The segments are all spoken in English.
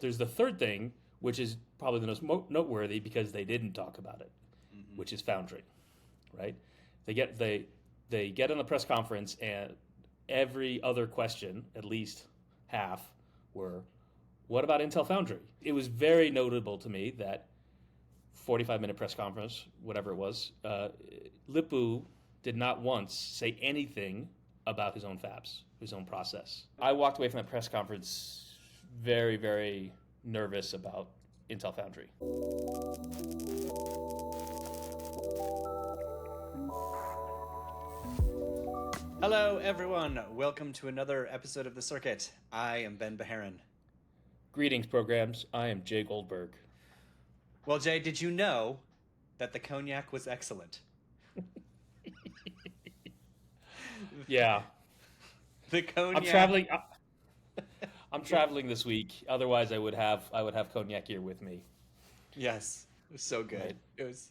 there's the third thing, which is probably the most noteworthy because they didn't talk about it, Hmm. which is Foundry, right? They get on the press conference and every other question, at least half, were, "What about Intel Foundry?" It was very notable to me that 45-minute press conference, whatever it was, Lip-Bu did not once say anything about his own fabs, his own process. I walked away from that press conference very, very nervous about Intel Foundry. Hello, everyone. Welcome to another episode of The Circuit. I am Ben Bajarin. Greetings, programs. I am Jay Goldberg. Well, Jay, did you know that the cognac was excellent? Yeah, The I'm cognac, traveling. I'm traveling this week. Otherwise, I would have cognac here with me. yes, it was so good. Right. It was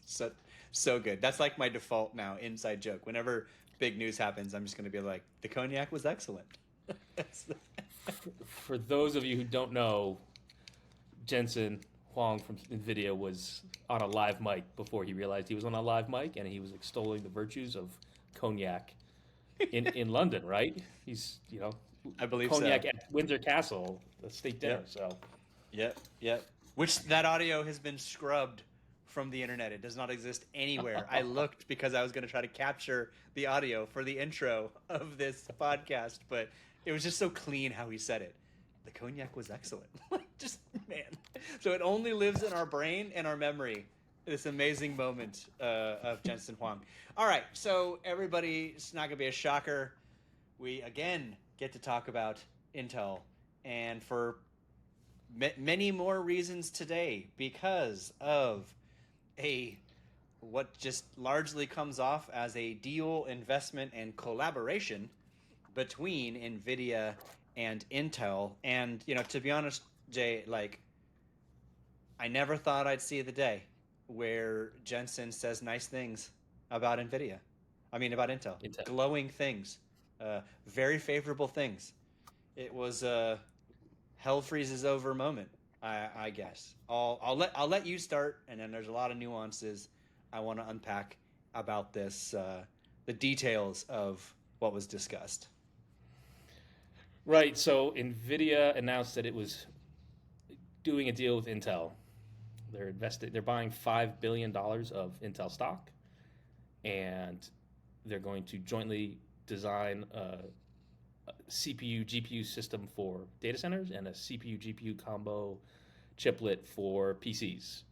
so good. That's like my default now, inside joke. Whenever big news happens, I'm just going to be like, the cognac was excellent. For those of you who don't know, Jensen Huang from NVIDIA was on a live mic before he realized he was on a live mic, and he was extolling the virtues of cognac in London, right? He's, I believe cognac so. at Windsor Castle, the state dinner. Yep, So, yep. Which that audio has been scrubbed from the internet. It does not exist anywhere. I looked because I was going to try to capture the audio for the intro of this podcast, but it was just so clean how he said it. The cognac was excellent. Just man. So it only lives in our brain and our memory. This amazing moment of Jensen Huang. All right, so everybody, it's not going to be a shocker. We again get to talk about Intel, and for many more reasons today because of a what just largely comes off as a deal investment and collaboration between Nvidia and Intel. And to be honest, Jay, like I never thought I'd see the day where Jensen says nice things about Nvidia. I mean about Intel, Intel. glowing things, very favorable things. It was hell freezes over moment. I guess I'll let you start, and then there's a lot of nuances I want to unpack about this, the details of what was discussed. right. So NVIDIA announced that it was doing a deal with Intel. They're buying $5 billion of Intel stock, and they're going to jointly design a CPU GPU system for data centers and a CPU GPU combo chiplet for PCs.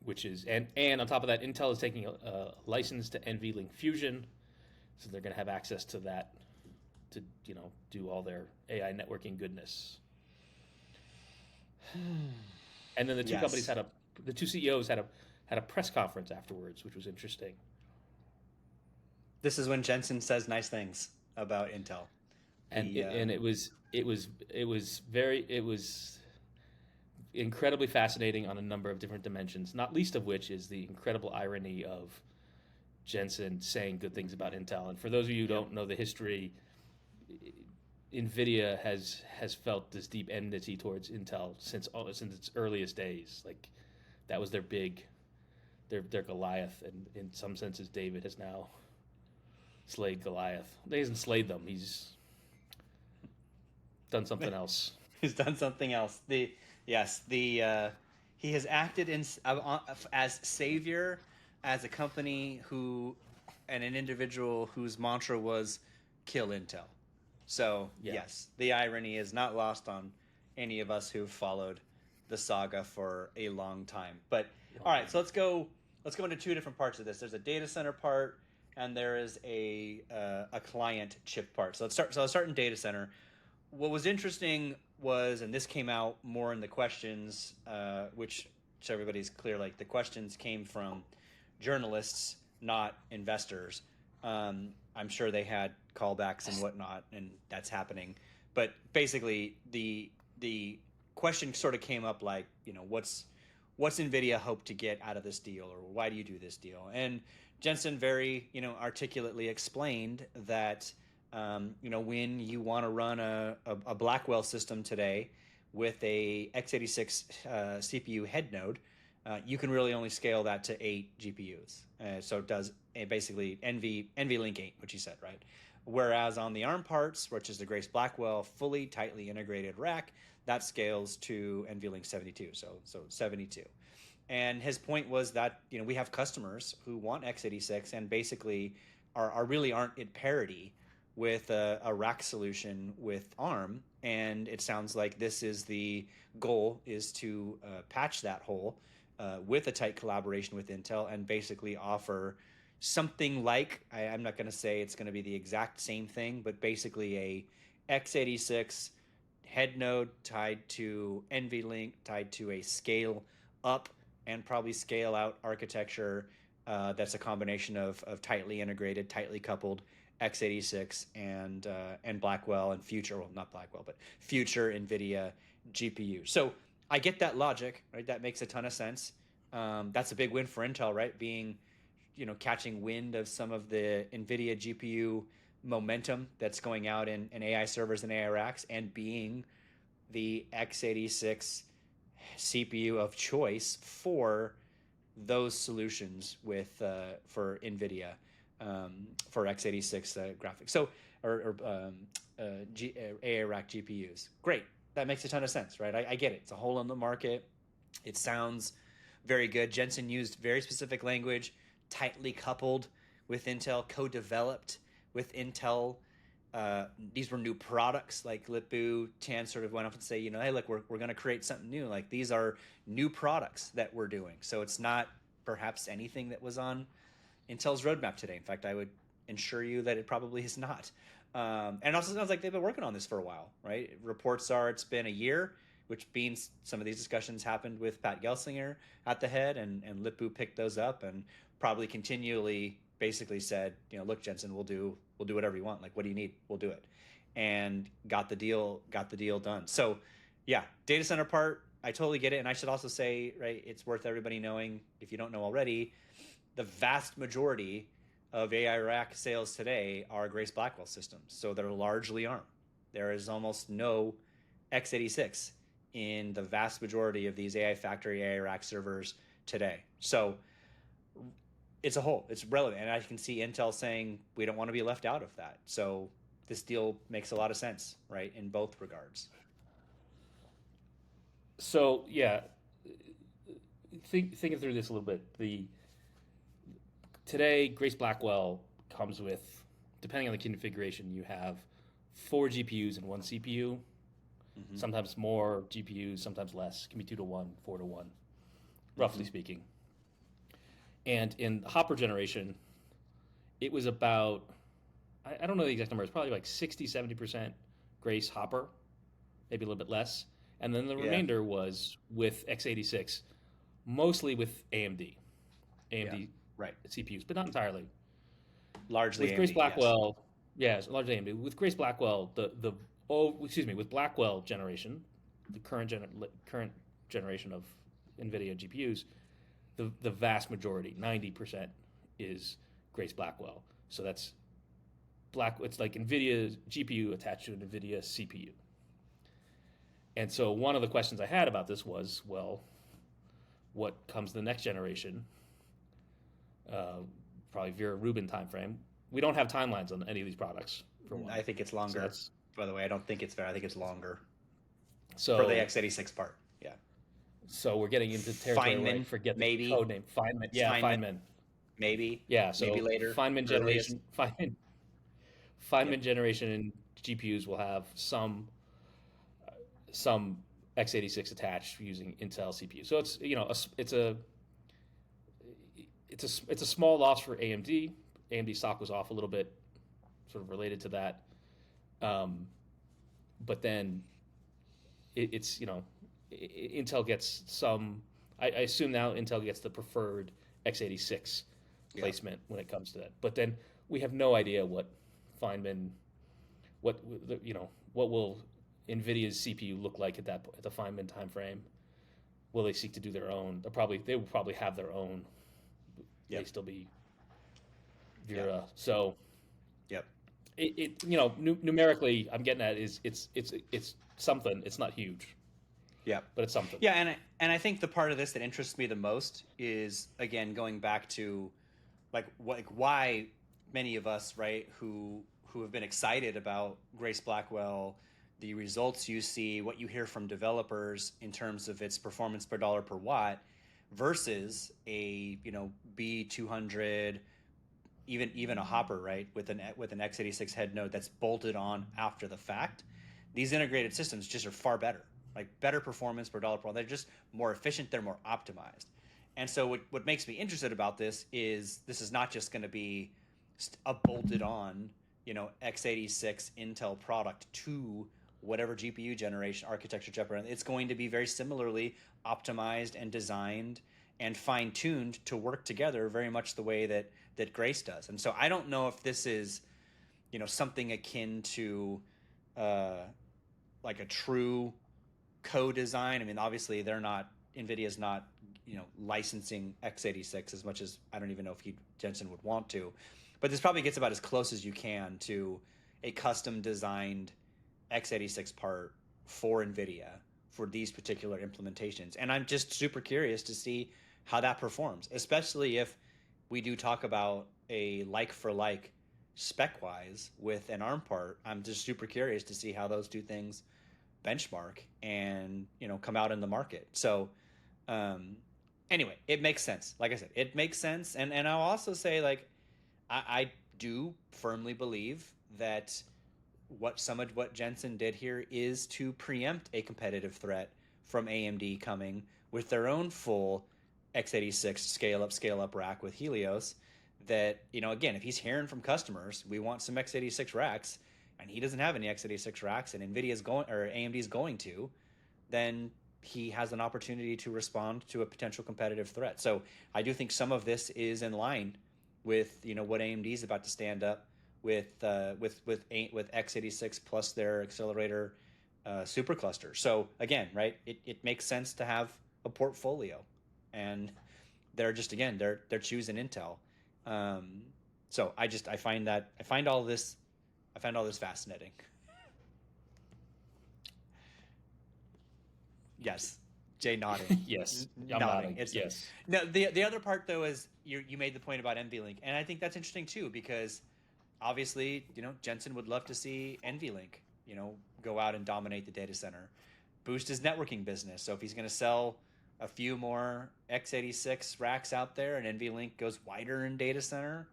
Which is and on top of that, Intel is taking a license to NVLink Fusion, so they're going to have access to that to do all their AI networking goodness. And then Yes, the two CEOs had a press conference afterwards, which was interesting. this is when Jensen says nice things about Intel. And The it, and it was incredibly fascinating on a number of different dimensions. Not least of which is the incredible irony of Jensen saying good things about Intel. And for those of you who Yep. don't know the history, NVIDIA has felt this deep enmity towards Intel since its earliest days. Like that was their Goliath, and in some senses, David has now slayed Goliath. He hasn't slayed them; he's done something else. He's done something else. The Yes, the he has acted in as savior, as a company who and an individual whose mantra was kill Intel. So Yeah. yes, the irony is not lost on any of us who've followed the saga for a long time. But all right, so let's go into two different parts of this. There's a data center part, and there is a client chip part. So let's start in data center. What was interesting was, and this came out more in the questions, which so everybody's clear, like the questions came from journalists, not investors. I'm sure they had callbacks and whatnot, and that's happening. But basically, the question sort of came up like, what's Nvidia hope to get out of this deal, or why do you do this deal? And Jensen very articulately explained that when you want to run a Blackwell system today, with a x86 CPU head node, you can really only scale that to 8 GPUs. So it does basically NVLink 8, which you said, right? Whereas on the ARM parts, which is the Grace Blackwell fully tightly integrated rack, that scales to NVLink 72, so 72. And his point was that we have customers who want x86 and basically really aren't at parity with a rack solution with ARM, and it sounds like this is the goal, is to patch that hole with a tight collaboration with Intel and basically offer something like, I'm not going to say it's going to be the exact same thing, but basically a x86 head node tied to NVLink, tied to a scale up and probably scale out architecture that's a combination of tightly integrated, tightly coupled x86 and Blackwell and future, well, not Blackwell, but future NVIDIA GPU. So I get that logic, right? That makes a ton of sense. That's a big win for Intel, right? Being, catching wind of some of the NVIDIA GPU momentum that's going out in AI servers and AI racks, and being the x86 CPU of choice for those solutions with for NVIDIA for x86 graphics. So AI rack GPUs. Great. That makes a ton of sense, right? I get it. It's a hole in the market. It sounds very good. Jensen used very specific language, tightly coupled with Intel, co-developed with Intel. These were new products. Like Lip-Bu Tan sort of went up and say, hey, look, we're going to create something new. Like, these are new products that we're doing. So it's not perhaps anything that was on Intel's roadmap today. In fact, I would ensure you that it probably is not. And it also sounds like they've been working on this for a while, right? Reports are it's been a year, which means some of these discussions happened with Pat Gelsinger at the head, and Lip-Bu picked those up and probably continually basically said, look, Jensen, we'll do whatever you want. Like, what do you need? We'll do it. And got the deal done. So yeah, data center part, I totally get it. And I should also say, right, it's worth everybody knowing, if you don't know already, the vast majority of AI rack sales today are Grace Blackwell systems. So they're largely ARM. There is almost no x86 in the vast majority of these AI factory AI rack servers today. So it's a whole, it's relevant. And I can see Intel saying, we don't want to be left out of that. So this deal makes a lot of sense, right, in both regards. So yeah, thinking through this a little bit, today Grace Blackwell comes with, depending on the configuration, you have 4 GPUs and 1 CPU. Mm-hmm. Sometimes more GPUs, sometimes less. It can be 2 to 1, 4 to 1, roughly speaking. And in the Hopper generation, it was about, I don't know the exact number, it's probably like 60, 70% Grace Hopper, maybe a little bit less. And then the remainder was with x86, mostly with AMD right, CPUs, but not entirely. Largely with AMD, Grace Blackwell, yes, largely AMD. With Grace Blackwell, with Blackwell generation, the current generation of NVIDIA GPUs, the vast majority, 90%, is Grace Blackwell. So that's it's like NVIDIA GPU attached to an NVIDIA CPU. And so one of the questions I had about this was, well, what comes the next generation? Probably Vera Rubin timeframe. We don't have timelines on any of these products. For one. I think it's longer. So by the way, I don't think it's Vera. I think it's longer. So for the x86 part, yeah. So we're getting into territory where I forget the code name. Feynman. Yeah, Feynman. Maybe. Yeah, so maybe later. Feynman generation. Feynman generation GPUs will have some x86 attached using Intel CPU. So it's a small loss for AMD. AMD stock was off a little bit, sort of related to that. But then Intel gets some. I assume now Intel gets the preferred x86 placement when it comes to that. But then we have no idea what Feynman, what will NVIDIA's CPU look like at the Feynman timeframe? Will they seek to do their own? They will probably have their own. Yep. They still be Vera. Yep. So, yep. Numerically, I'm getting at is it's something. It's not huge. Yeah. but it's something. Yeah, and I think the part of this that interests me the most is, again, going back to why many of us, right, who have been excited about Grace Blackwell, the results you see, what you hear from developers in terms of its performance per dollar per watt versus a, B200, even a Hopper, right, with an x86 head node that's bolted on after the fact. These integrated systems just are far better, like better performance per dollar per watt. They're just more efficient. They're more optimized. And so what makes me interested about this is not just going to be a bolted on, x86 Intel product to whatever GPU generation architecture generation. It's going to be very similarly optimized and designed and fine-tuned to work together very much the way that Grace does. And so I don't know if this is, something akin to like a true co-design. I mean, obviously NVIDIA's not, licensing x86 as much as I don't even know if Jensen would want to. But this probably gets about as close as you can to a custom designed x86 part for NVIDIA for these particular implementations. And I'm just super curious to see how that performs, especially if we do talk about a like for like spec wise with an ARM part. I'm just super curious to see how those two things benchmark and, come out in the market. So, anyway, it makes sense. Like I said, it makes sense. And I'll also say, like, I do firmly believe that what Jensen did here is to preempt a competitive threat from AMD coming with their own full x86 scale up rack with Helios. That, again, if he's hearing from customers, we want some x86 racks, and he doesn't have any x86 racks, and AMD's going to, then he has an opportunity to respond to a potential competitive threat. So I do think some of this is in line with what AMD is about to stand up with x86 plus their accelerator supercluster. So again, right, it makes sense to have a portfolio, and they're choosing Intel. So I find all this fascinating. Yes. Jay nodding. Yes, I'm nodding. Yes. No, the other part though is you made the point about NVLink, and I think that's interesting too, because obviously, Jensen would love to see NVLink, go out and dominate the data center, boost his networking business. So if he's going to sell a few more x86 racks out there and NVLink goes wider in data center,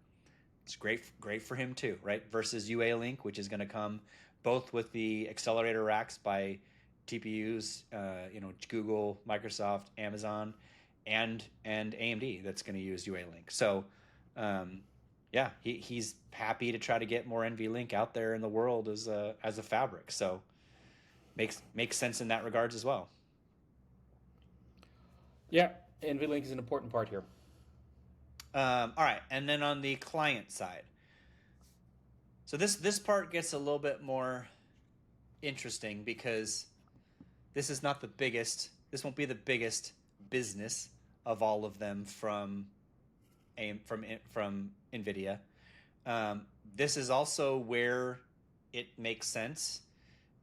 it's great for him too, right? Versus UA-Link, which is going to come both with the accelerator racks by TPUs, Google, Microsoft, Amazon, and AMD that's going to use UA-Link. So, yeah, he's happy to try to get more NVLink out there in the world as a fabric. So, makes sense in that regards as well. Yeah, NVLink is an important part here. All right, and then on the client side, so this part gets a little bit more interesting because this is not the biggest. This won't be the biggest business of all of them from NVIDIA. This is also where it makes sense,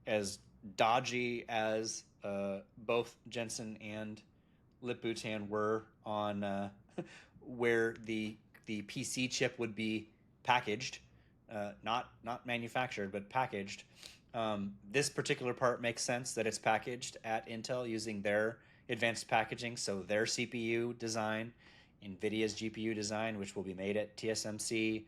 as dodgy as both Jensen and Lip-Bhutan were on where the PC chip would be packaged, not manufactured, but packaged. This particular part makes sense that it's packaged at Intel using their advanced packaging, so their CPU design, NVIDIA's GPU design, which will be made at TSMC,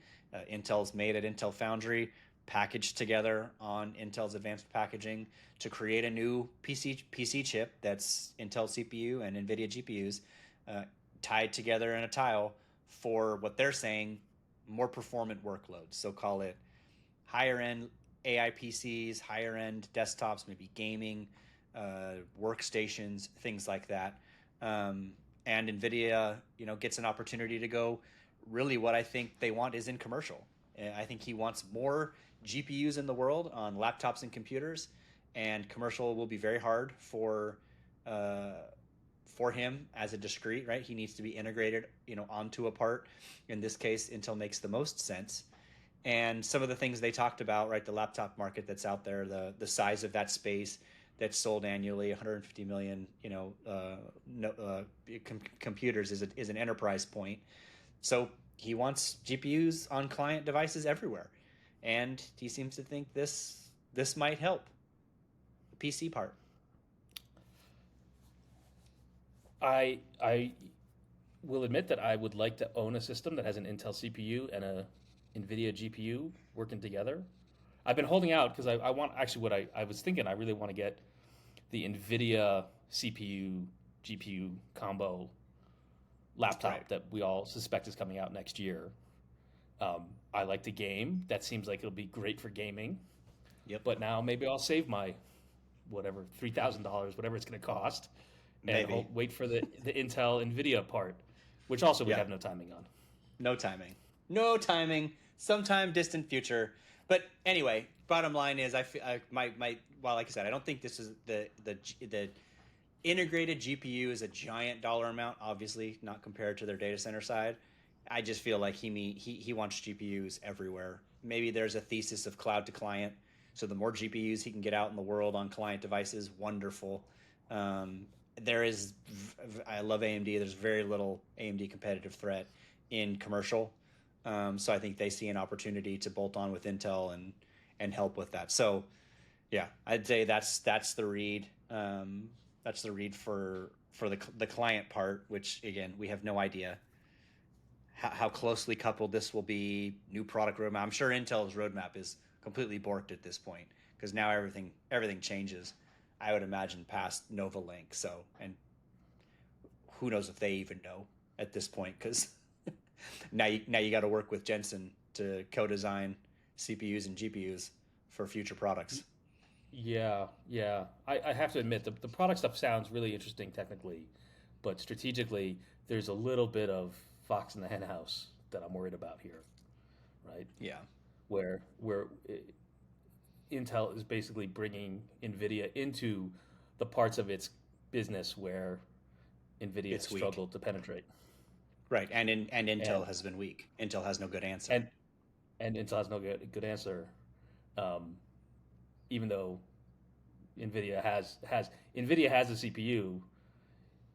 Intel's made at Intel Foundry, packaged together on Intel's advanced packaging to create a new PC chip that's Intel CPU and NVIDIA GPUs tied together in a tile for what they're saying more performant workloads. So call it higher end AI PCs, higher end desktops, maybe gaming, workstations, things like that. And NVIDIA, gets an opportunity to go. Really, what I think they want is in commercial. I think he wants more GPUs in the world on laptops and computers, and commercial will be very hard for him as a discrete, right? He needs to be integrated, onto a part. In this case, Intel makes the most sense. And some of the things they talked about, right? The laptop market that's out there, the size of that space, that's sold annually, 150 million, computers is an enterprise point. So he wants GPUs on client devices everywhere, and he seems to think this might help the PC part. I will admit that I would like to own a system that has an Intel CPU and a NVIDIA GPU working together. I've been holding out because I want, actually, what I was thinking, I really want to get the NVIDIA CPU GPU combo laptop Right. that we all suspect is coming out next year. I like the game. That seems like it'll be great for gaming. Yep. But now maybe I'll save my whatever $3,000, whatever it's going to cost, and Maybe. wait for the Intel NVIDIA part, which also we Yeah. have no timing on. No timing. No timing. Sometime distant future. But anyway, bottom line is, well, like I said, I don't think this is the integrated GPU is a giant dollar amount. Obviously, not compared to their data center side. I just feel like he wants GPUs everywhere. Maybe there's a thesis of cloud to client. So the more GPUs he can get out in the world on client devices, wonderful. There is, I love AMD. There's very little AMD competitive threat in commercial. So I think they see an opportunity to bolt on with Intel and help with that. So yeah, I'd say that's the read. That's the read for the client part, which again we have no idea how closely coupled this will be. New product roadmap. I'm sure Intel's roadmap is completely borked at this point because now everything changes. I would imagine past Nova Link. So, and who knows if they even know at this point, because now you got to work with Jensen to co-design CPUs and GPUs for future products. Yeah, yeah. I have to admit, the product stuff sounds really interesting technically, but strategically, there's a little bit of fox in the hen house that I'm worried about here, right? Yeah, Where Intel is basically bringing NVIDIA into the parts of its business where NVIDIA has it's weak, struggled to penetrate. right? And Intel And has been weak. Intel has no good answer. and and Intel has no good answer, um, even though NVIDIA has a CPU,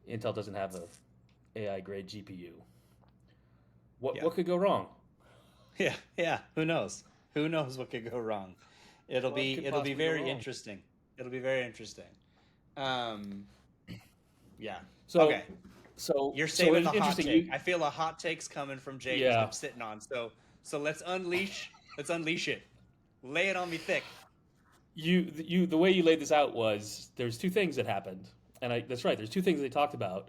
Intel doesn't have a AI grade GPU. What Yeah, what could go wrong? yeah, yeah. Who knows? Who knows what could go wrong? What could It'll be possibly go very wrong? interesting. It'll be very interesting. Um, yeah. So Okay. You're so saving it's the hot interesting. take. I feel a hot take's coming from Jay he's Yeah, been sitting on. So let's unleash it. Lay it on me thick. the way you laid this out was there's two things that happened, and that's right. There's two things they talked about,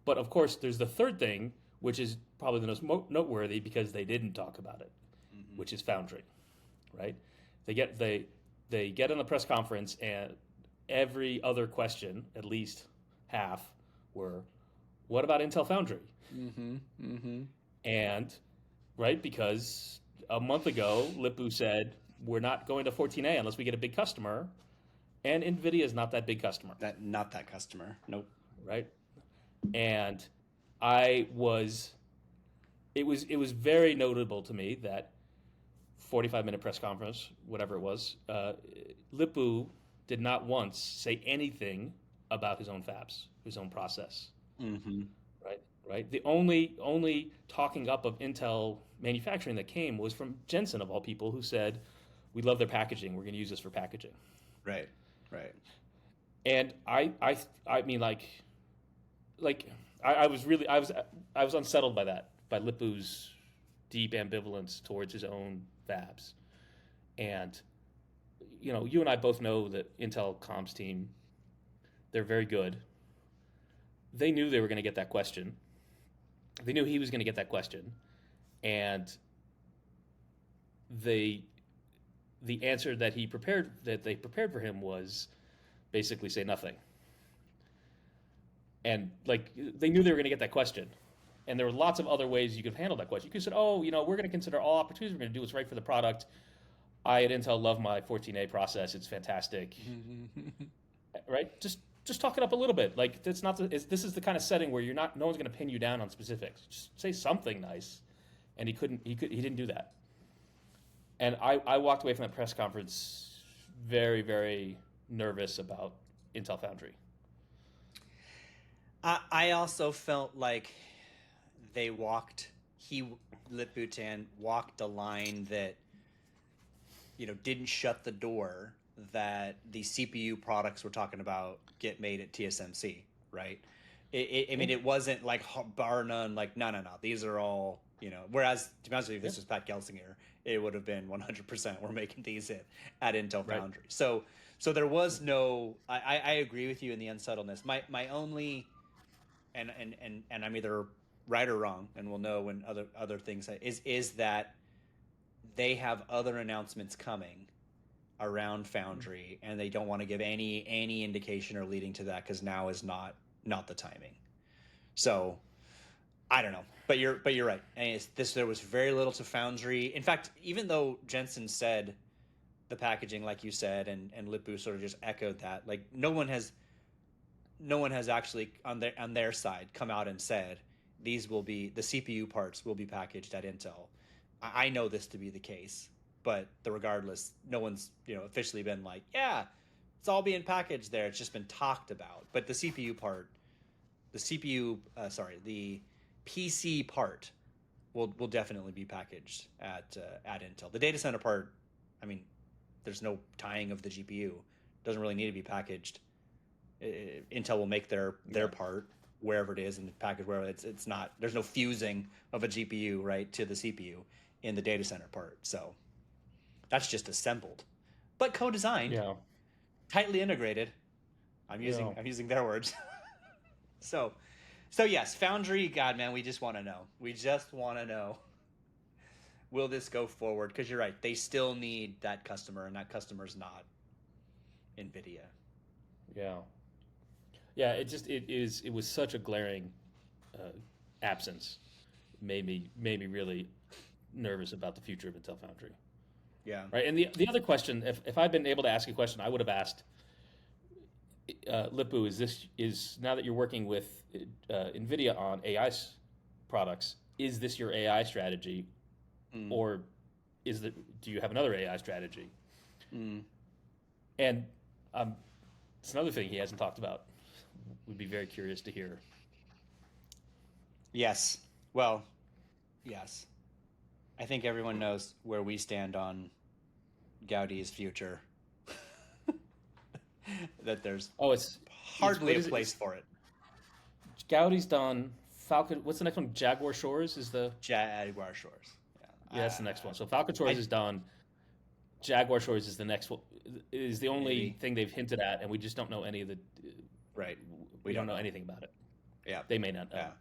but of course there's the third thing, which is probably the most noteworthy because they didn't talk about it, Mm-hmm. which is Foundry, right? They get on the press conference, and every other question, at least half, were, "What about Intel Foundry?" Mm-hmm. Mm-hmm. And right, because a month ago, Lip-Bu said, "We're not going to 14A unless we get a big customer," and NVIDIA is not that big customer, That not that customer. Nope. right? And I was, it was very notable to me that 45-minute press conference, whatever it was, Lip-Bu did not once say anything about his own fabs, his own process, Mm-hmm. right? Right. The only talking up of Intel manufacturing that came was from Jensen, of all people, who said, "We love their packaging. We're going to use this for packaging." Right. Right. And I mean, like I was unsettled by that, by Lip-Bu's deep ambivalence towards his own fabs. And you and I both know that Intel comms team, they're very good. They knew they were going to get that question. They knew he was going to get that question, and they the answer that they prepared for him was basically say nothing. And like they knew they were going to get that question, and there were lots of other ways you could handle that question. You could have said, "Oh, we're going to consider all opportunities. We're going to do what's right for the product. I at Intel love my 14A process. It's fantastic." Right? Just talk it up a little bit. Like that's not this is the kind of setting where no one's going to pin you down on specifics. Just say something nice, and he didn't do that. And I walked away from that press conference very, very nervous about Intel Foundry. I also felt like Lip-Bu walked a line that, didn't shut the door that the CPU products we're talking about get made at TSMC, right? I mean, it wasn't like bar none, like, no. These are all, whereas, to be honest with you, if this was Pat Gelsinger, it would have been 100% we're making these at Intel Foundry. So there was no, I agree with you in the unsettledness. My only, and I'm either right or wrong, and we'll know when other things is that they have other announcements coming around Foundry, and they don't want to give any indication or leading to that because now is not the timing. So I don't know, but you're right. And there was very little to Foundry. In fact, even though Jensen said the packaging, like you said, and Lip-Bu sort of just echoed that, like no one has actually on their side come out and said the CPU parts will be packaged at Intel. I know this to be the case, but the officially been like, yeah, it's all being packaged there. It's just been talked about. But the CPU part, the PC part will definitely be packaged at Intel. The data center part, I mean, there's no tying of the GPU. Doesn't really need to be packaged. Intel will make their part wherever it is and package wherever it's not. There's no fusing of a GPU right to the CPU in the data center part. So that's just assembled, but co-designed, tightly integrated. I'm using their words. So yes, Foundry. God, man, we just want to know. We just want to know. Will this go forward? Because you're right, they still need that customer, and that customer's not NVIDIA. Yeah. It was such a glaring absence. Made me really nervous about the future of Intel Foundry. Yeah. Right. And the other question, if I'd been able to ask a question, I would have asked Lip-Bu, is now that you're working with NVIDIA on AI products, is this your AI strategy, or do you have another AI strategy? And it's another thing he hasn't talked about. Would be very curious to hear. Yes. Well, yes. I think everyone knows where we stand on Gaudi's future. That there's it's hardly a place for it. Gaudi's done. Falcon. What's the next one? Jaguar Shores is the Jaguar Shores. Yeah, that's the next one. So Falcon Shores is done. Jaguar Shores is the next one. Is the only thing they've hinted at, and we just don't know any of the. Right. We don't know anything about it. Yeah. They may not know. Yeah.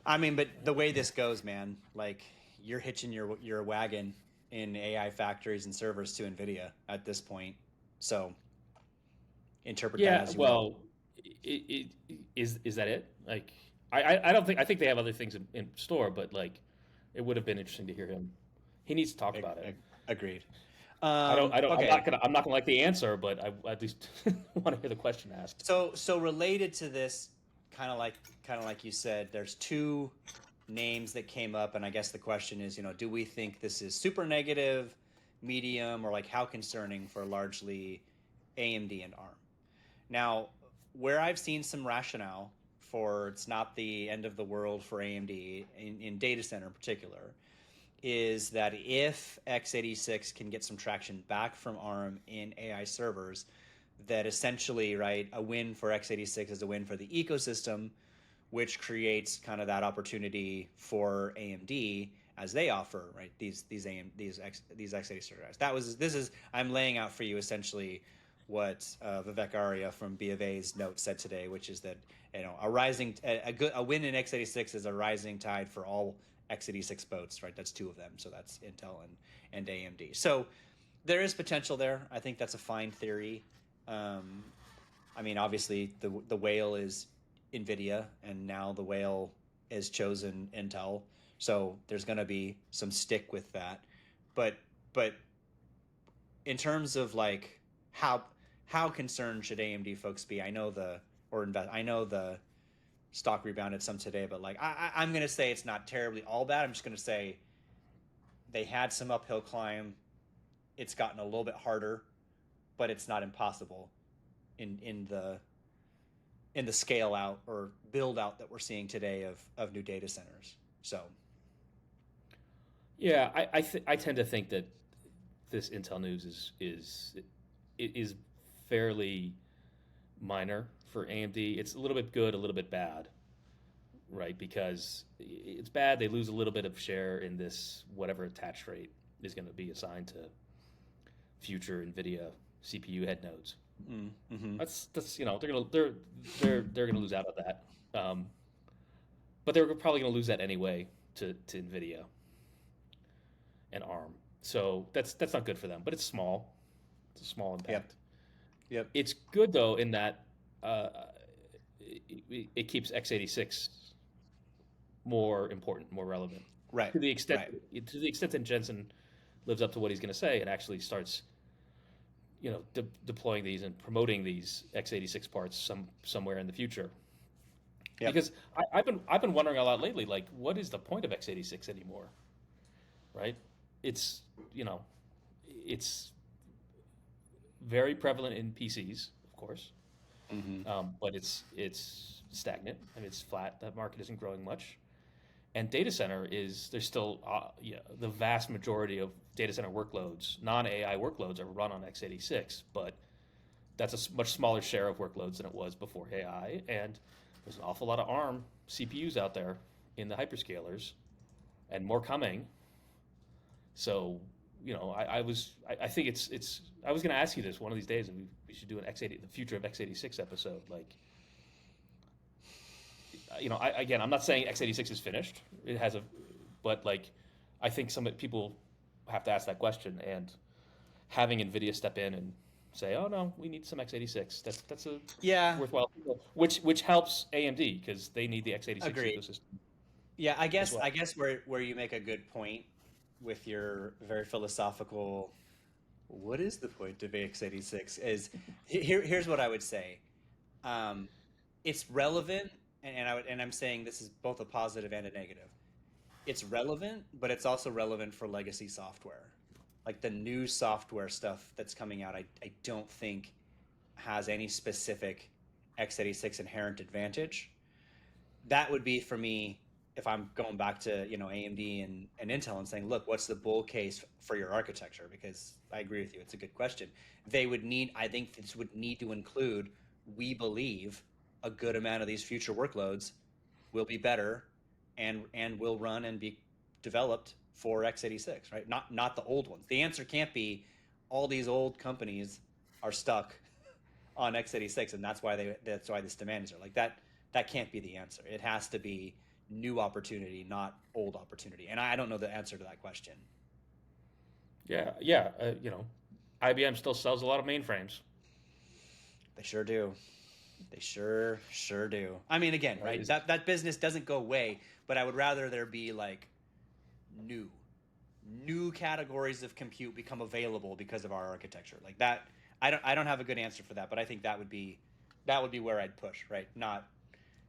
I mean, but the way this goes, man, like you're hitching your wagon in AI factories and servers to NVIDIA at this point. So interpret that as you will. Is that it? Like, I don't think, I think they have other things in store, but like, it would have been interesting to hear him. He needs to talk about it. Agreed. Okay. I'm not gonna like the answer, but I at least want to hear the question asked. So related to this, kind of like you said, there's two names that came up, and I guess the question is, do we think this is super negative, medium, or like how concerning for largely AMD and ARM? Now, where I've seen some rationale for it's not the end of the world for AMD in data center in particular, is that if x86 can get some traction back from ARM in AI servers, that essentially, right, a win for x86 is a win for the ecosystem, which creates kind of that opportunity for AMD as they offer, right, these x86 guys. I'm laying out for you essentially what Vivek Arya from B of A's note said today, which is that a win in x86 is a rising tide for all x86 boats, right? That's two of them, so that's Intel and AMD. So there is potential there. I think that's a fine theory. I mean, obviously the whale is NVIDIA, and now the whale has chosen Intel, so there's going to be some stick with that. But in terms of like how concerned should AMD folks be? I know the stock rebounded some today, but like I'm going to say it's not terribly all bad. I'm just going to say they had some uphill climb. It's gotten a little bit harder, but it's not impossible. in the scale out or build out that we're seeing today of new data centers. So Yeah, I tend to think that this Intel news is fairly minor for AMD. It's a little bit good, a little bit bad, right? Because it's bad, they lose a little bit of share in this whatever attach rate is going to be assigned to future NVIDIA CPU head nodes. mm-hmm. That's they're gonna lose out on that, um, but they're probably gonna lose that anyway to NVIDIA and ARM. So that's not good for them, but it's small. It's a small Yep. impact. Yep. It's good though in that uh, it keeps x86 more important, more relevant Right. to the extent Right. that Jensen lives up to what he's going to say and actually starts, deploying these and promoting these x86 parts somewhere in the future. Yep. Because I've been wondering a lot lately, like, what is the point of x86 anymore? Right? It's it's very prevalent in PCs, of course, Mm-hmm. but it's stagnant. I mean, it's flat. That market isn't growing much. And data center there's still the vast majority of data center workloads, non-AI workloads, are run on x86, but that's a much smaller share of workloads than it was before AI. And there's an awful lot of ARM CPUs out there in the hyperscalers, and more coming. So I think it's. I was going to ask you this one of these days, and we should do an x80, the future of x86 episode. Like, I'm not saying x86 is finished. It has but like, I think some people have to ask that question, and having NVIDIA step in and say, "Oh no, we need some x86." That's a Yeah. worthwhile, which helps AMD because they need the x86 Agreed. ecosystem Yeah. I as guess well. I guess where you make a good point with your very philosophical. What is the point of AX86? Is here's what I would say. Um, it's relevant, and I'm saying this is both a positive and a negative. It's relevant, but it's also relevant for legacy software. Like the new software stuff that's coming out, I don't think has any specific x86 inherent advantage. That would be for me if I'm going back to AMD and Intel and saying, look, what's the bull case for your architecture? Because I agree with you, it's a good question. I think this would need to include, we believe a good amount of these future workloads will be better and will run and be developed for x86, right? Not the old ones. The answer can't be all these old companies are stuck on x86 and that's why this demand is there. Like that can't be the answer. It has to be new opportunity, not old opportunity. And I don't know the answer to that question. Yeah, yeah. IBM still sells a lot of mainframes, They sure do. They sure do. I mean, again, right? right? That business doesn't go away, but I would rather there be like new new categories of compute become available because of our architecture. Like that, I don't have a good answer for that, but I think that would be where I'd push, right? Not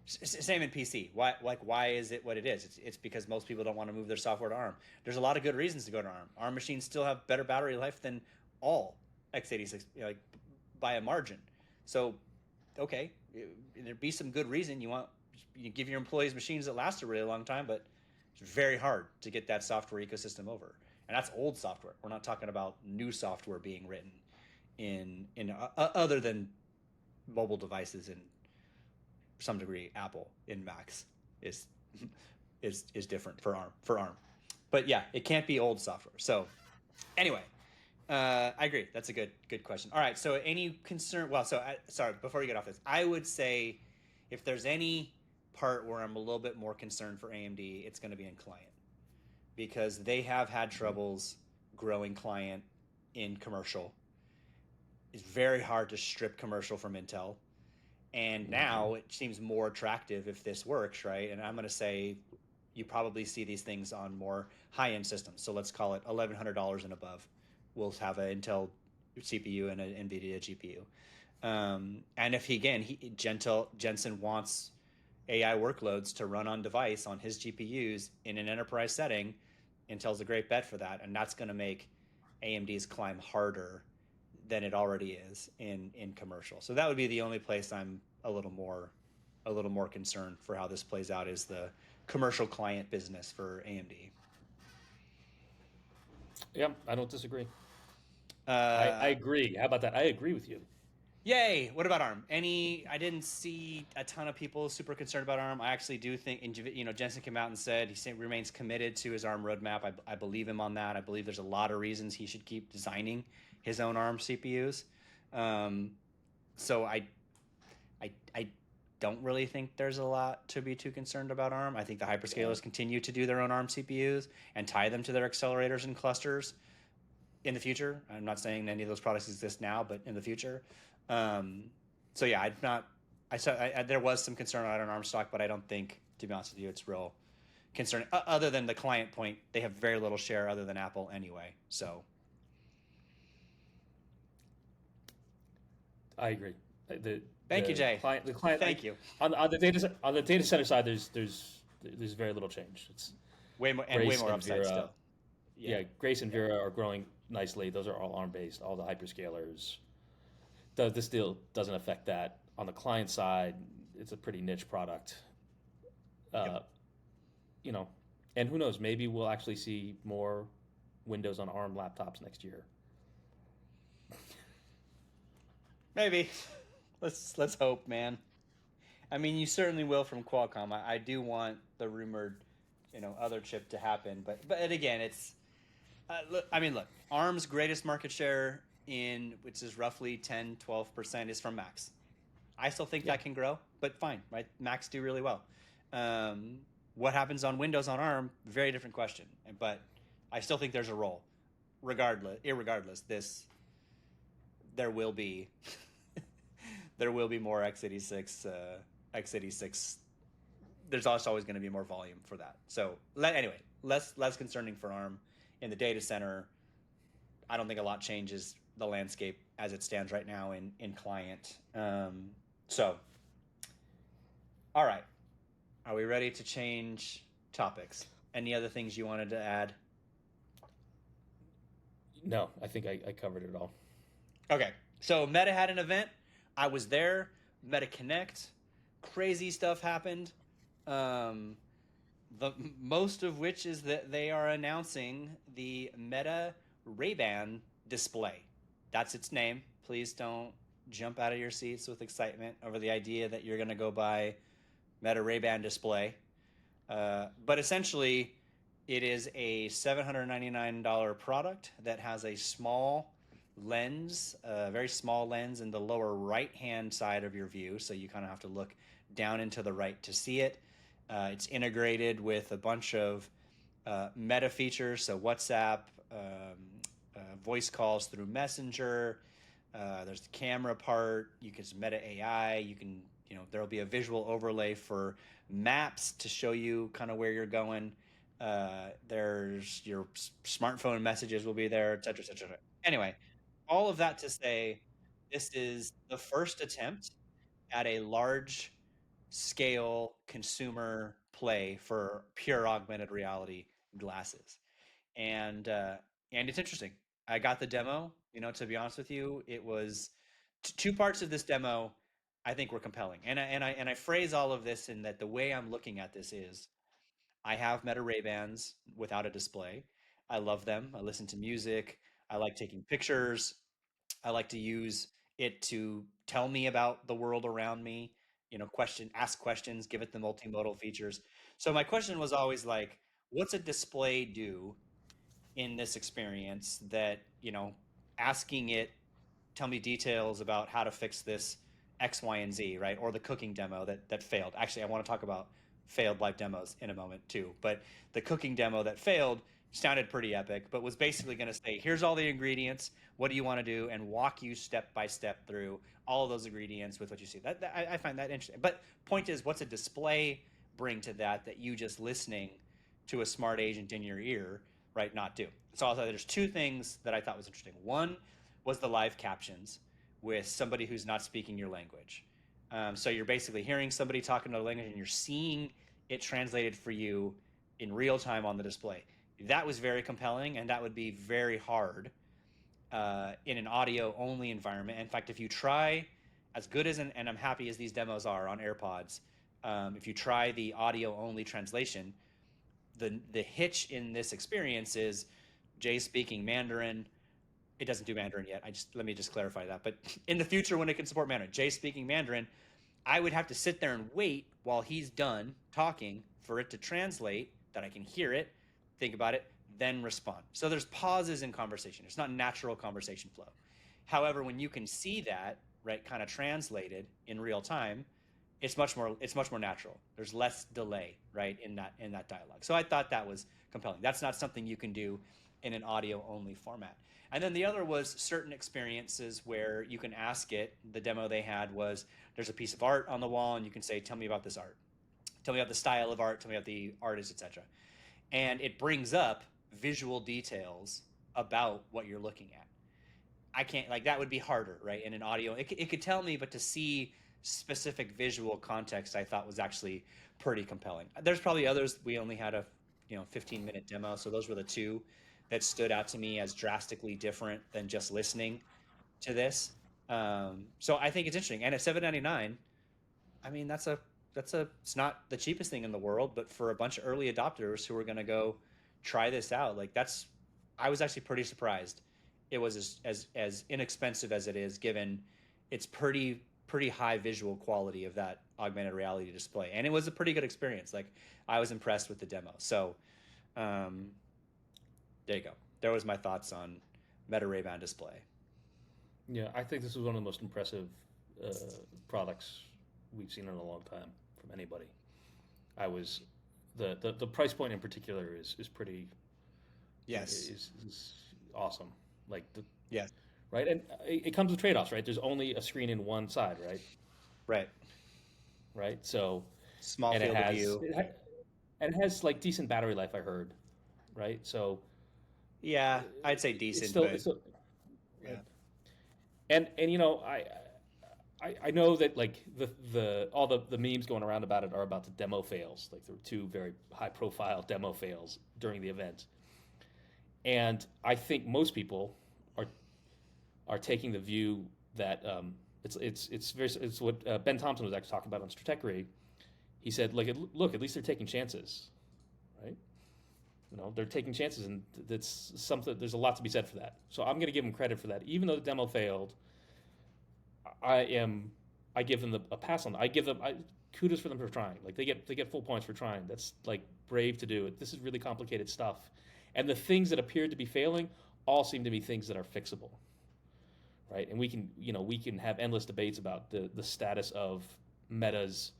same in PC. Why is it what it is? It's because most people don't want to move their software to ARM. There's a lot of good reasons to go to ARM. ARM machines still have better battery life than all x86, like by a margin. So, okay, there'd be some good reason you give your employees machines that last a really long time, but it's very hard to get that software ecosystem over. And that's old software. We're not talking about new software being written in other than mobile devices and some degree Apple in Macs is is different for ARM. But yeah, it can't be old software. So anyway, I agree. That's a good question. All right. So any concern? Well, sorry. Before we get off this, I would say if there's any part where I'm a little bit more concerned for AMD, it's going to be in client because they have had troubles growing client in commercial. It's very hard to strip commercial from Intel. And now it seems more attractive if this works, right? And I'm going to say you probably see these things on more high-end systems. So let's call it $1,100 and above. We'll have an Intel CPU and an NVIDIA GPU. And if Jensen wants AI workloads to run on device on his GPUs in an enterprise setting, Intel's a great bet for that, and that's going to make AMD's climb harder than it already is in commercial. So that would be the only place I'm a little more concerned for how this plays out, is the commercial client business for AMD. Yeah, I don't disagree. I Uh, agree. How about that? I agree with you. Yay! What about ARM? I didn't see a ton of people super concerned about ARM. I actually do think, Jensen came out and said he remains committed to his ARM roadmap. I believe him on that. I believe there's a lot of reasons he should keep designing his own ARM CPUs. So I don't really think there's a lot to be too concerned about ARM. I think the hyperscalers continue to do their own ARM CPUs and tie them to their accelerators and clusters in the future. I'm not saying any of those products exist now, but in the future. So yeah, I'm not. There was some concern on ARM stock, but I don't think, to be honest with you, it's real concerning. Other than the client point, they have very little share other than Apple anyway. So I agree. thank you, Jay. The client. Thank you. On the data center side, there's very little change. It's Way more Grace and upside Vera. still. Yeah, Grace and Vera are growing nicely. Those are all ARM based. All the hyperscalers. This deal doesn't affect that. On the client side, it's a pretty niche product. Yep. And who knows? Maybe we'll actually see more Windows on ARM laptops next year. Maybe. Let's hope, man. I mean, you certainly will from Qualcomm. I do want the rumored, other chip to happen, but again, it's. Look, ARM's greatest market share which is roughly 10-12%, is from Macs. I still think that can grow, but fine, right? Macs do really well. What happens on Windows on ARM? Very different question, but I still think there's a role. Irregardless, there will be more x86. There's also always going to be more volume for that. So anyway, less concerning for ARM in the data center. I don't think a lot changes the landscape as it stands right now in client. So, all right. Are we ready to change topics? Any other things you wanted to add? No, I think I covered it all. Okay. So Meta had an event. I was there. Meta Connect. Crazy stuff happened. The most of which is that they are announcing the Meta Ray-Ban display. That's its name. Please don't jump out of your seats with excitement over the idea that you're going to go buy Meta Ray-Ban display. But essentially, it is a $799 product that has a small lens, a very small lens in the lower right-hand side of your view. So you kind of have to look down and to the right to see it. It's integrated with a bunch of Meta features, so WhatsApp, voice calls through Messenger. There's the camera part. You can Meta AI. You can, there'll be a visual overlay for maps to show you kind of where you're going. There's your smartphone messages will be there, et cetera, et cetera. Anyway, all of that to say, this is the first attempt at a large scale consumer play for pure augmented reality glasses, and it's interesting. I got the demo. To be honest with you, it was two parts of this demo. I think were compelling, and I phrase all of this in that the way I'm looking at this is, I have Meta Ray-Bans without a display. I love them. I listen to music. I like taking pictures. I like to use it to tell me about the world around me, ask questions, give it the multimodal features. So my question was always like, what's a display do in this experience that, asking it, tell me details about how to fix this X, Y, and Z, right? Or the cooking demo that failed. Actually, I want to talk about failed live demos in a moment too. But the cooking demo that failed sounded pretty epic, but was basically going to say, here's all the ingredients. What do you want to do? And walk you step by step through all of those ingredients with what you see. I find that interesting. But point is, what's a display bring to that you just listening to a smart agent in your ear, right, not do? So there's two things that I thought was interesting. One was the live captions with somebody who's not speaking your language. So you're basically hearing somebody talking to a language and you're seeing it translated for you in real time on the display. That was very compelling, and that would be very hard in an audio only environment. In fact, if you try, as good as and I'm happy as these demos are on AirPods, if you try the audio only translation, the hitch in this experience is Jay speaking Mandarin. It doesn't do Mandarin yet. Let me just clarify that. But in the future, when it can support Mandarin, Jay speaking Mandarin, I would have to sit there and wait while he's done talking for it to translate, that I can hear it, think about it, then respond. So there's pauses in conversation. It's not natural conversation flow. However, when you can see that, right, kind of translated in real time, it's much more natural. There's less delay, right, in that dialogue. So I thought that was compelling. That's not something you can do in an audio only format. And then the other was certain experiences where you can ask it. The demo they had was, there's a piece of art on the wall and you can say, tell me about this art. Tell me about the style of art, tell me about the artist, etc. And it brings up visual details about what you're looking at. I can't, like, that would be harder, right? In an audio, it could tell me, but to see specific visual context, I thought was actually pretty compelling. There's probably others. We only had a 15-minute demo, so those were the two that stood out to me as drastically different than just listening to this. So I think it's interesting. And at $7.99, I mean, it's not the cheapest thing in the world, but for a bunch of early adopters who are going to go try this out, like, I was actually pretty surprised it was as inexpensive as it is, given its pretty high visual quality of that augmented reality display. And it was a pretty good experience. Like, I was impressed with the demo. So there you go. There was my thoughts on Meta Ray-Ban display. Yeah, I think this was one of the most impressive products we've seen in a long time from anybody. The price point in particular is pretty. Yes. Is awesome. Like yes. Right, and it comes with trade-offs, right? There's only a screen in one side, right? Right. So small and field of view. And it has like decent battery life, I heard. Right. So yeah, I'd say decent. It's still yeah. And I know that, like, all the memes going around about it are about the demo fails. Like, there were two very high profile demo fails during the event. And I think most people are taking the view that it's what Ben Thompson was actually talking about on Stratechery. He said, look, at least they're taking chances, right? They're taking chances, and that's something. There's a lot to be said for that. So I'm going to give them credit for that, even though the demo failed. I give them a pass on that. I give them kudos for them for trying. Like, they get full points for trying. That's, like, brave to do it. This is really complicated stuff, and the things that appeared to be failing all seem to be things that are fixable, right? And we can have endless debates about the status of Meta's,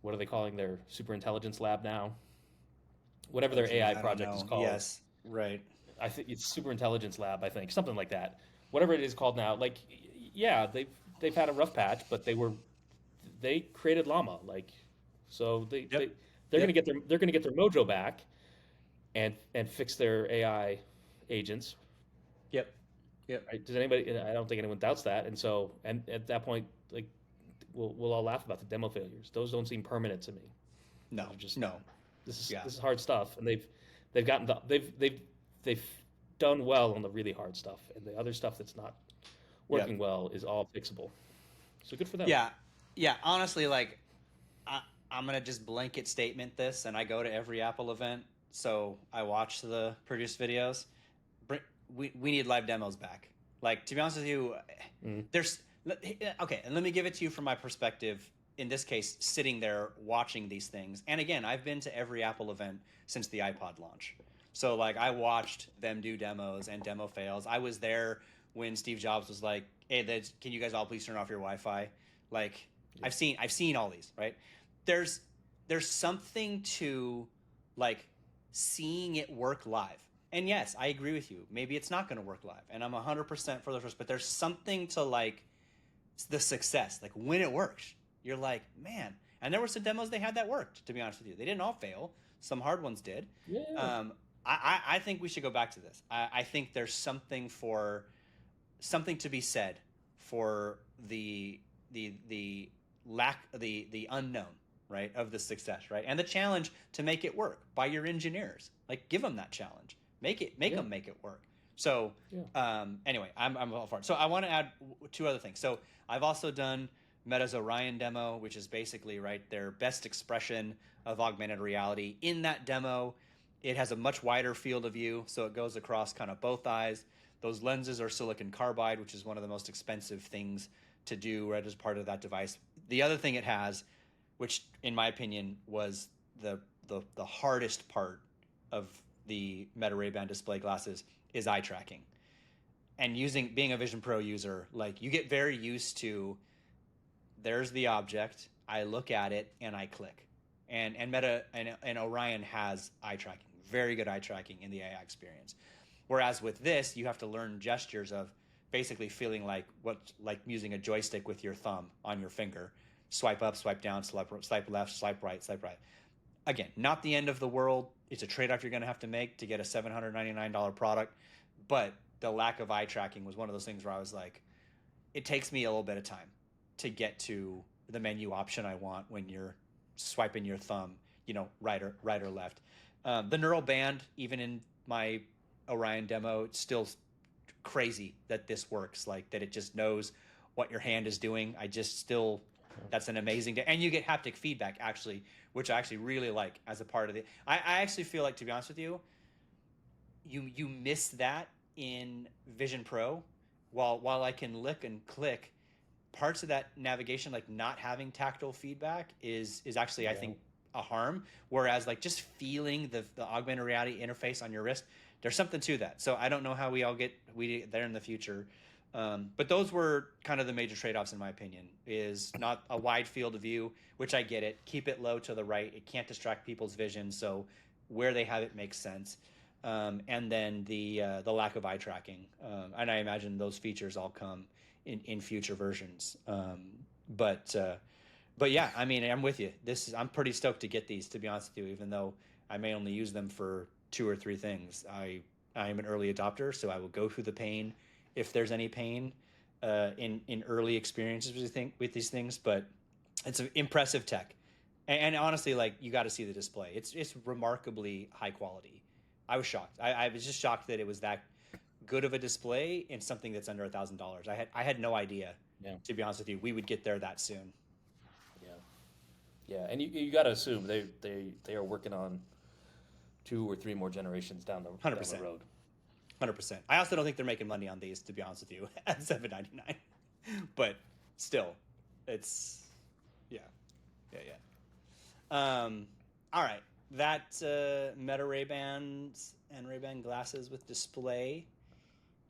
what are they calling their superintelligence lab now? Whatever their AI project is called. Yes, right. I think it's superintelligence lab. I think something like that. Whatever it is called now. Like, yeah, they've had a rough patch, but they created Llama. Like, so they're gonna get their mojo back, and fix their AI agents. Yep. Right? Does anybody? I don't think anyone doubts that. And so, and at that point, like, we'll all laugh about the demo failures. Those don't seem permanent to me. No, no. This is hard stuff, and they've done well on the really hard stuff, and the other stuff that's not working well is all fixable. So good for them. Yeah. Honestly, like, I'm gonna just blanket statement this, and I go to every Apple event, so I watch the produced videos. We need live demos back. Like, to be honest with you, there's okay, and let me give it to you from my perspective. In this case, sitting there watching these things, and again, I've been to every Apple event since the iPod launch. So, like, I watched them do demos and demo fails. I was there when Steve Jobs was like, "Hey, can you guys all please turn off your Wi-Fi?" Like, yeah. I've seen all these, right? There's something to, like, seeing it work live. And yes, I agree with you. Maybe it's not going to work live, and I'm 100% for the first. But there's something to, like, the success, like, when it works. You're like, man. And there were some demos they had that worked, to be honest with you. They didn't all fail. Some hard ones did. Yeah. I think we should go back to this. I think there's something to be said for the unknown, right, of the success, right? And the challenge to make it work by your engineers. Like, give them that challenge. Make them make it work. So Yeah. anyway, I'm all for it. So I want to add two other things. So I've also done Meta's Orion demo, which is basically their best expression of augmented reality. In that demo, it has a much wider field of view, so it goes across kind of both eyes. Those lenses are silicon carbide, which is one of the most expensive things to do right as part of that device. The other thing it has, which in my opinion was the hardest part of the Meta Ray-Ban display glasses, is eye tracking. And being a Vision Pro user, you get very used to, there's the object, I look at it and I click. And Meta and Orion has eye tracking, very good eye tracking in the AI experience. Whereas with this, you have to learn gestures of basically feeling like using a joystick with your thumb on your finger. Swipe up, swipe down, swipe left, swipe right, swipe right. Again, not the end of the world. It's a trade-off you're going to have to make to get a $799 product. But the lack of eye tracking was one of those things where I was like, it takes me a little bit of time to get to the menu option I want when you're swiping your thumb, right or left. The neural band, even in my Orion demo, it's still crazy that this works, that it just knows what your hand is doing. That's an amazing day. And you get haptic feedback, actually, which I actually really like as a part of it. I actually feel like, to be honest with you, you miss that in Vision Pro. While I can lick and click, parts of that navigation, not having tactile feedback, is actually, I think, a harm. Whereas just feeling the augmented reality interface on your wrist, there's something to that. So I don't know how we get there in the future. But those were kind of the major trade-offs, in my opinion, is not a wide field of view, which I get it. Keep it low to the right. It can't distract people's vision. So where they have it makes sense. And then the lack of eye tracking. And I imagine those features all come in future versions. But yeah, I mean, I'm with you. I'm pretty stoked to get these, to be honest with you, even though I may only use them for 2 or 3 things. I am an early adopter, so I will go through the pain if there's any pain in early experiences with these things. But it's an impressive tech, and honestly, you got to see the display. It's remarkably high quality. I was shocked. I was just shocked that it was that good of a display in something that's under $1,000. I had no idea. Yeah. To be honest with you, we would get there that soon. Yeah, and you got to assume they are working on 2 or 3 more generations down the 100%. road. 100%. I also don't think they're making money on these, to be honest with you, at $799. But still, it's yeah. All right, that Meta Ray-Bans and Ray-Ban glasses with display.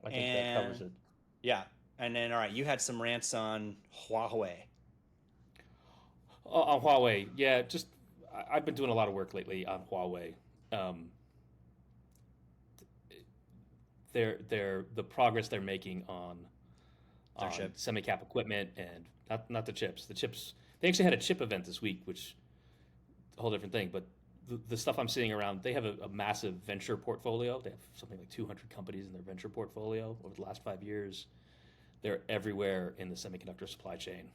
I think that covers it. Yeah, and then all right, you had some rants on Huawei. On Huawei, yeah, I've been doing a lot of work lately on Huawei. The progress they're making on semi-cap equipment, and not the chips. The chips, they actually had a chip event this week, which is a whole different thing. But the stuff I'm seeing around, they have a massive venture portfolio. They have something like 200 companies in their venture portfolio over the last 5 years. They're everywhere in the semiconductor supply chain.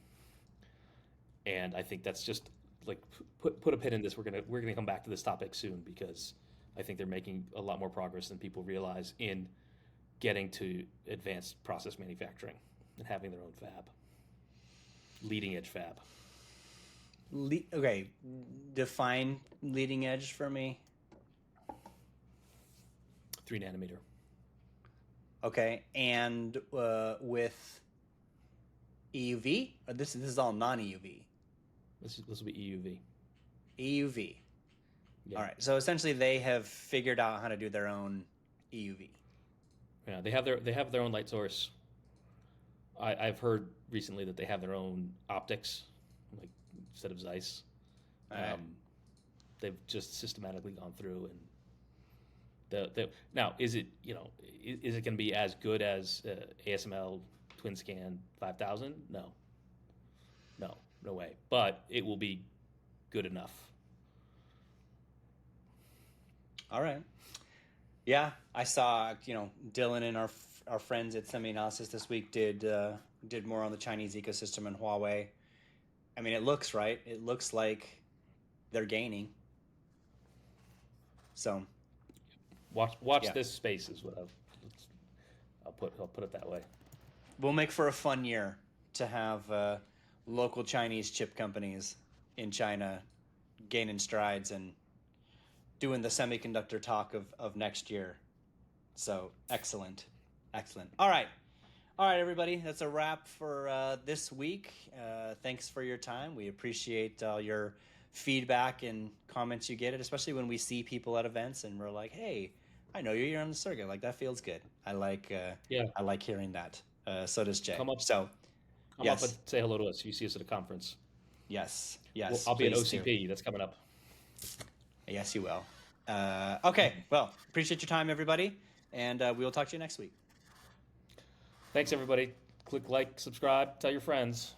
And I think that's just put a pin in this. We're gonna come back to this topic soon, because I think they're making a lot more progress than people realize in getting to advanced process manufacturing and having their own fab, leading edge fab. Okay, define leading edge for me. 3 nanometer. Okay, and with EUV? Or this is all non-EUV? This will be EUV. EUV. Yeah. All right. So essentially, they have figured out how to do their own EUV. Yeah, they have their own light source. I've heard recently that they have their own optics, instead of Zeiss. Right. They've just systematically gone through, and now is it going to be as good as ASML TwinScan 5000? No way. But it will be good enough. All right. Yeah, I saw Dylan and our friends at SemiAnalysis this week did more on the Chinese ecosystem and Huawei. I mean, it looks right. It looks like they're gaining. So watch this space is what I'll put it that way. We'll make for a fun year to have local Chinese chip companies in China gaining strides and doing the semiconductor talk of next year. So excellent. All right, everybody. That's a wrap for this week. Thanks for your time. We appreciate all your feedback and comments you get, especially when we see people at events and we're like, hey, I know you're on the circuit. Like, that feels good. I like hearing that. So does Jay. Come up and say hello to us. You see us at a conference. Yes. Well, I'll be at OCP. That's coming up. Yes, you will. Okay. Well, appreciate your time, everybody, and we will talk to you next week. Thanks, everybody. Click like, subscribe, tell your friends.